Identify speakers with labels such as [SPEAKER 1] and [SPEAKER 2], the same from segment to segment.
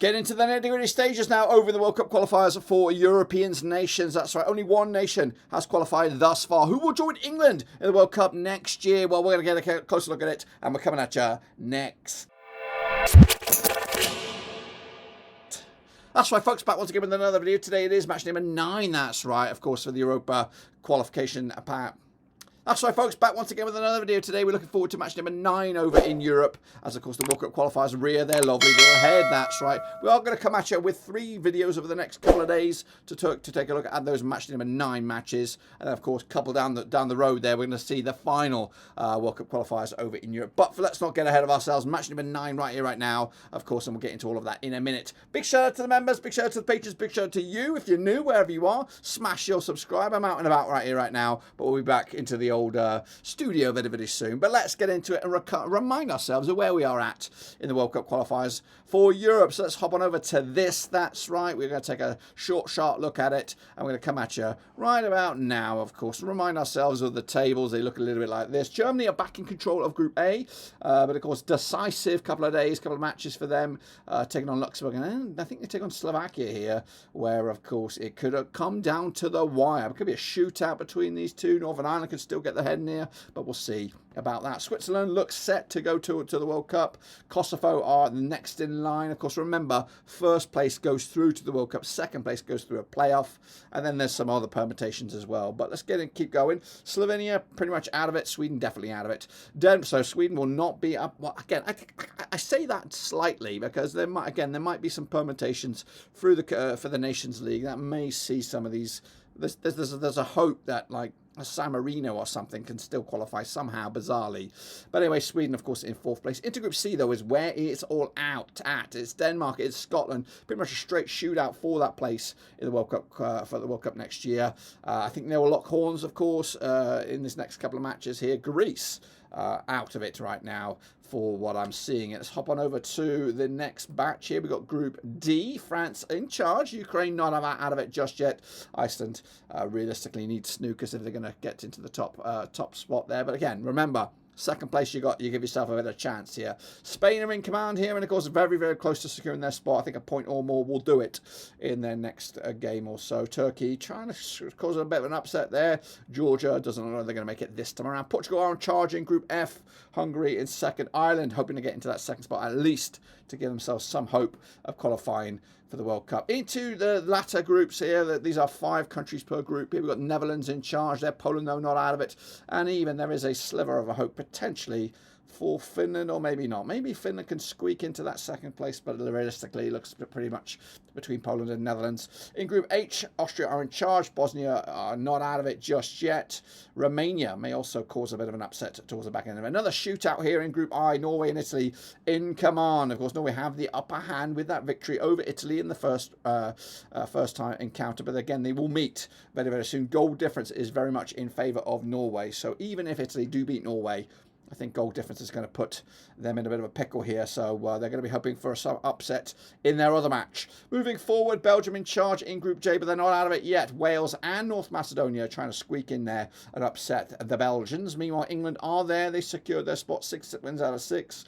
[SPEAKER 1] Get into the nitty-gritty stages now over the World Cup qualifiers for European nations. That's right, only one nation has qualified thus far. Who will join England in the World Cup next year? Well, we're going to get a closer look at it, and we're coming at you next. That's right, folks, back once again with another video. Today it is match number 9, that's right, of course, for the Europa qualification part. That's right, folks, back once again with another video. Today we're looking forward to match number 9 over in Europe, as of course the World Cup qualifiers rear their lovely little head. That's right. We are going to come at you with 3 videos over the next couple of days to take a look at those match number 9 matches, and then, of course, couple down the road there, we're going to see the final World Cup qualifiers over in Europe. But let's not get ahead of ourselves. Match number 9 right here, right now, of course, and we'll get into all of that in a minute. Big shout out to the members, big shout out to the patrons, big shout out to you if you're new, wherever you are. Smash your subscribe. I'm out and about right here, right now, but we'll be back into the old studio very soon. But let's get into it and remind ourselves of where we are at in the World Cup qualifiers for Europe. So let's hop on over to this. That's right, we're going to take a short, sharp look at it, and we're going to come at you right about now, of course. Remind ourselves of the tables. They look a little bit like this. Germany are back in control of Group A, but of course decisive couple of days, couple of matches for them, taking on Luxembourg, and I think they take on Slovakia here, where of course it could have come down to the wire. It could be a shootout between these two. Northern Ireland could still get the head near, but we'll see about that. Switzerland looks set to go to the World Cup. Kosovo are the next in line. Of course, remember, first place goes through to the World Cup, second place goes through a playoff, and then there's some other permutations as well. But let's get in, keep going. Slovenia pretty much out of it. Sweden definitely out of it. So Sweden will not be up. Well, again, I say that slightly because there might be some permutations through the for the Nations League that may see some of these. There's a hope that, like, a San Marino or something can still qualify somehow, bizarrely. But anyway, Sweden, of course, in 4th place. Into Group C, though, is where it's all out at. It's Denmark, it's Scotland. Pretty much a straight shootout for that place in the World Cup, for the World Cup next year. I think they will lock horns, of course, in this next couple of matches here. Greece out of it right now for what I'm seeing. Let's hop on over to the next batch here. We've got Group D, France in charge, Ukraine not out of it just yet. Iceland realistically needs snookers if they're going to get into the top spot there. But again, remember, second place you give yourself a bit of a chance here. Spain are in command here, and of course very close to securing their spot. I think a point or more will do it in their next game or so. Turkey trying to cause a bit of an upset there. Georgia doesn't know they're going to make it this time around. Portugal are in charge in Group F. Hungary in second. Ireland hoping to get into that second spot at least to give themselves some hope of qualifying for the World Cup. Into the latter groups here, these are 5 countries per group. Here we've got Netherlands in charge there. Poland, though, not out of it. And even there is a sliver of a hope potentially for Finland, or maybe not. Maybe Finland can squeak into that second place, but realistically it looks pretty much between Poland and Netherlands. In Group H, Austria are in charge. Bosnia are not out of it just yet. Romania may also cause a bit of an upset towards the back end. Another shootout here in Group I, Norway and Italy in command. Of course, Norway have the upper hand with that victory over Italy in the first time encounter, but again, they will meet very soon. Goal difference is very much in favour of Norway, so even if Italy do beat Norway, I think goal difference is going to put them in a bit of a pickle here, so they're going to be hoping for some upset in their other match. Moving forward, Belgium in charge in Group J, but they're not out of it yet. Wales and North Macedonia are trying to squeak in there and upset the Belgians. Meanwhile, England are there. They secured their spot, 6 wins out of 6.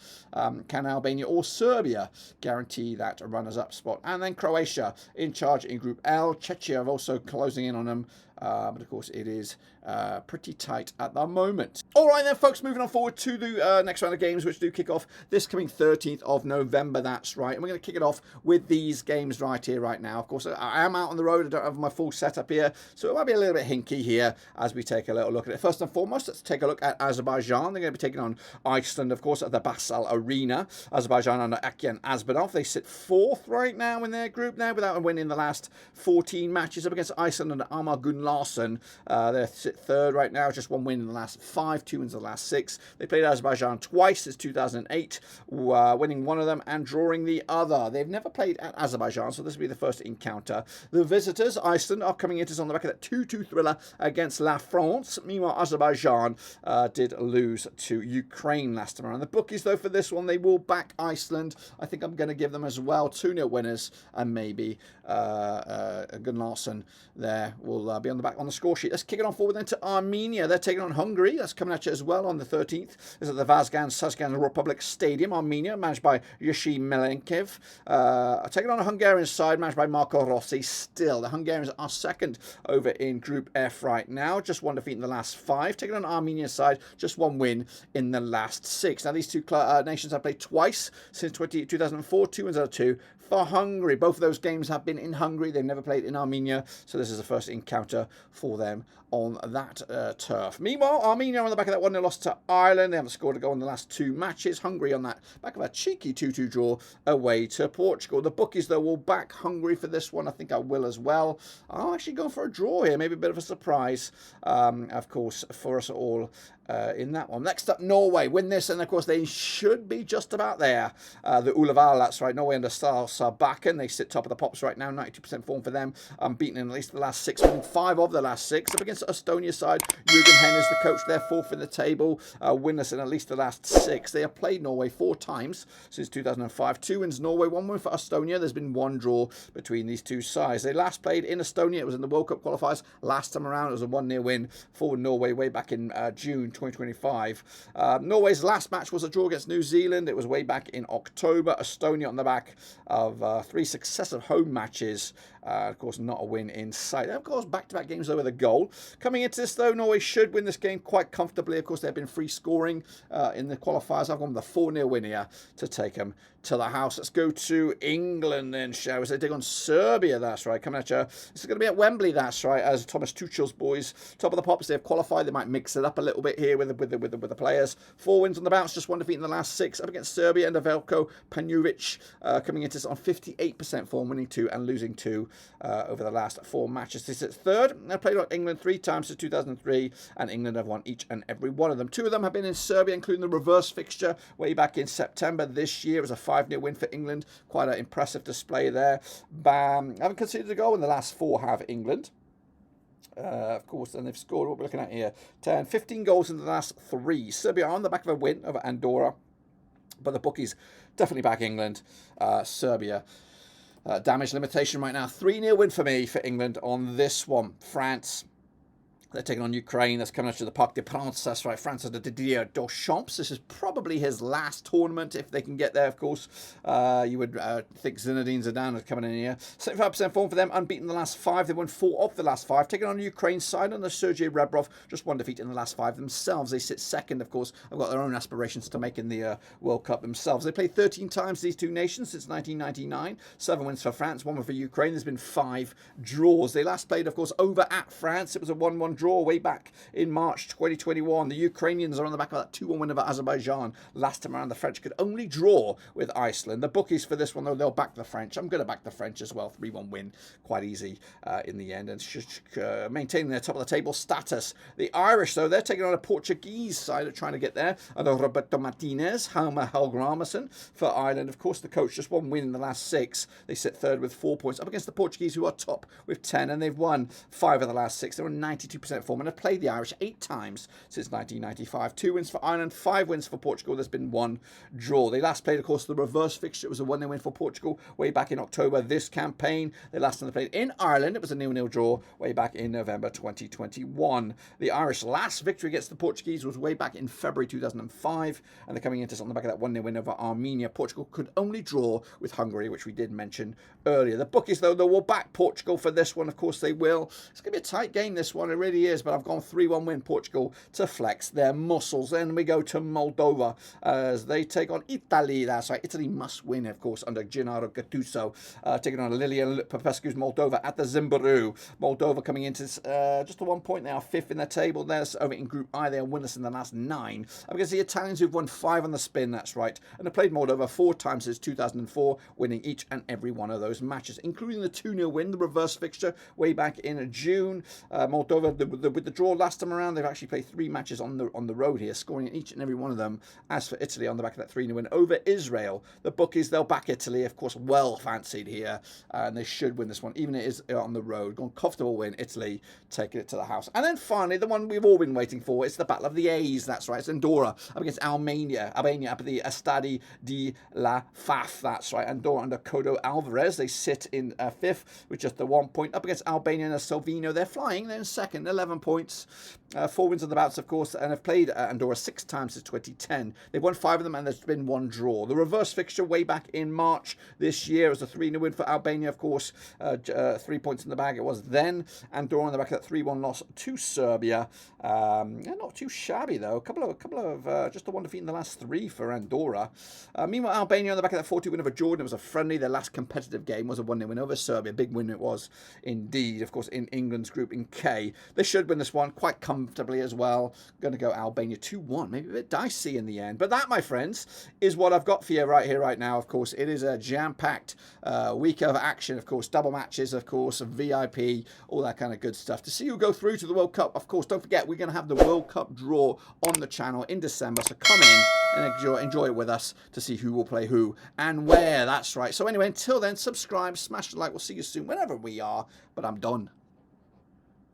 [SPEAKER 1] Can Albania or Serbia guarantee that runners-up spot? And then Croatia in charge in Group L. Czechia are also closing in on them. But of course it is pretty tight at the moment. All right then, folks, moving on forward to the next round of games, which do kick off this coming 13th of November. That's right, and we're going to kick it off with these games right here, right now. Of course, I am out on the road. I don't have my full setup here, so it might be a little bit hinky here as we take a little look at it. First and foremost, let's take a look at Azerbaijan. They're going to be taking on Iceland, of course, at the Basel Arena. Azerbaijan under Akyan Azbanov. They sit 4th right now in their group now, without a win in the last 14 matches, up against Iceland under Amar Larson. They sit 3rd right now, just 1 win in the last 5, 2 wins in the last 6. They played Azerbaijan twice since 2008, winning one of them and drawing the other. They've never played at Azerbaijan, so this will be the first encounter. The visitors, Iceland, are coming into on the back of that 2-2 thriller against La France. Meanwhile, Azerbaijan did lose to Ukraine last time around. The bookies, though, for this one, they will back Iceland. I think I'm going to give them as well 2-0 winners, and maybe Gunnarsson there will be on on the score sheet. Let's kick it on forward then to Armenia. They're taking on Hungary. That's coming at you as well on the 13th. This is at the Vazgan Republic Stadium. Armenia, managed by Yushi Milenkev. Taking on a Hungarian side, managed by Marco Rossi. Still, the Hungarians are second over in Group F right now. Just one defeat in the last 5. Taking on Armenia's side, just one win in the last 6. Now, these two nations have played twice since 2004. 2 wins out of 2 for Hungary. Both of those games have been in Hungary. They've never played in Armenia, so this is the first encounter for them on that turf. Meanwhile, Armenia on the back of that 1-0 loss to Ireland. They haven't scored a goal in the last 2 matches. Hungary on that back of a cheeky 2-2 draw away to Portugal. The bookies, though, will back Hungary for this one. I think I will as well. I'm actually going for a draw here. Maybe a bit of a surprise, of course, for us all in that one. Next up, Norway. Win this, and of course, they should be just about there. The Ullevål, that's right. Norway under Sarbakken. They sit top of the pops right now. 92% form for them. Beaten in at least the last 6, winning 5 of the last 6. Up against Estonia side, Jürgen Henn is the coach. They're 4th in the table. Winless in at least the last 6. They have played Norway 4 times since 2005. 2 wins Norway, 1 win for Estonia. There's been 1 draw between these two sides. They last played in Estonia. It was in the World Cup Qualifiers. Last time around, it was a 1-0 win for Norway way back in June 2025. Norway's last match was a draw against New Zealand. It was way back in October. Estonia on the back of 3 successive home matches. Of course, not a win in sight. And of course, back-to-back games over the goal. Coming into this, though, Norway should win this game quite comfortably. Of course, they've been free scoring in the qualifiers. I've gone with a 4-0 win here to take them to the house. Let's go to England then, shall we? So they take on Serbia, that's right. Coming at you. This is going to be at Wembley, that's right, as Thomas Tuchel's boys, top of the pops. They've qualified. They might mix it up a little bit here with the players. 4 wins on the bounce, just 1 defeat in the last 6. Up against Serbia and Veljko Panjuvic coming into this on 58% form, winning 2 and losing 2 over the last 4 matches. This is 3rd. They've played England 3 times since 2003, and England have won each and every one of them. 2 of them have been in Serbia, including the reverse fixture way back in September this year. It was a 5-0 win for England. Quite an impressive display there. Haven't conceded a goal in the last 4, have England. Of course, and they've scored, what we're looking at here, 15 goals in the last 3. Serbia are on the back of a win over Andorra, but the bookies definitely back England. Serbia. Damage limitation right now. 3-0 win for me for England on this one. France. They're taking on Ukraine. That's coming out to the Parc des Princes. That's right. France under Didier Deschamps. This is probably his last tournament if they can get there, of course. You would think Zinedine Zidane is coming in here. 75% form for them. Unbeaten in the last 5. They won 4 of the last 5. Taking on the Ukraine side under Sergei Rebrov. Just 1 defeat in the last 5 themselves. They sit 2nd, of course. Have got their own aspirations to make in the World Cup themselves. They played 13 times, these 2 nations, since 1999. 7 wins for France, 1 win for Ukraine. There's been 5 draws. They last played, of course, over at France. It was a 1-1 draw way back in March 2021. The Ukrainians are on the back of that 2-1 win over Azerbaijan. Last time around, the French could only draw with Iceland. The bookies for this one, though, they'll back the French. I'm going to back the French as well. 3-1 win, quite easy in the end, and should maintaining their top of the table status. The Irish, though, they're taking on a Portuguese side of trying to get there. And Roberto Martinez, Helmer Helgramerson for Ireland. Of course, the coach, just 1 win in the last 6. They sit 3rd with 4 points up against the Portuguese, who are top with 10, and they've won 5 of the last 6. They're on 92% form and have played the Irish 8 times since 1995. 2 wins for Ireland, 5 wins for Portugal. There's been 1 draw. They last played, of course, the reverse fixture. It was a 1-0 win for Portugal way back in October this campaign. They last time they played in Ireland, it was a 0-0 draw way back in November 2021. The Irish last victory against the Portuguese was way back in February 2005, and they're coming into on the back of that 1-0 win over Armenia. Portugal could only draw with Hungary, which we did mention earlier. The bookies, though, they will back Portugal for this one. Of course, they will. It's going to be a tight game, this one. It really is, but I've gone 3-1 win Portugal to flex their muscles. Then we go to Moldova as they take on Italy. That's right. Italy must win, of course, under Gennaro Gattuso. Taking on Lilian Popescu's Moldova at the Zimbabwe. Moldova coming into just a 1 point. They are 5th in the table. They're over in Group I. They are winners in the last 9. Against the Italians, who've won 5 on the spin. That's right. And they've played Moldova 4 times since 2004, winning each and every one of those matches, including the 2-0 win, the reverse fixture way back in June. Moldova with the draw last time around, they've actually played 3 matches on the road here, scoring in each and every one of them. As for Italy, on the back of that 3-0 win over Israel, the bookies, they'll back Italy, of course, well fancied here, and they should win this one, even if it is on the road. Gone comfortable win, Italy taking it to the house. And then finally, the one we've all been waiting for, it's the Battle of the A's, that's right, it's Andorra up against Albania up at the Estadi de la Faf, that's right. Andorra under Codo Alvarez, they sit in 5th with just the 1 point, up against Albania and Salvino. They're flying, they're in 2nd, 11 points, 4 wins on the bouts, of course, and have played Andorra 6 times since 2010. They've won 5 of them, and there's been 1 draw. The reverse fixture way back in March this year was a 3-0 win for Albania, of course, 3 points in the bag it was then. Andorra on the back of that 3-1 loss to Serbia. Not too shabby though. A couple of just the 1 defeat in the last 3 for Andorra. Meanwhile, Albania on the back of that 4-2 win over Jordan. It was a friendly. Their last competitive game was a 1-0 win over Serbia. Big win it was indeed. Of course, in England's group in K. They should win this one quite comfortably as well. Going to go Albania 2-1. Maybe a bit dicey in the end. But that, my friends, is what I've got for you right here, right now. Of course, it is a jam-packed week of action. Of course, double matches, of course, VIP, all that kind of good stuff. To see you go through to the World Cup, of course, don't forget, we're going to have the World Cup draw on the channel in December. So come in and enjoy it with us to see who will play who and where. That's right. So anyway, until then, subscribe, smash the like. We'll see you soon, whenever we are. But I'm done.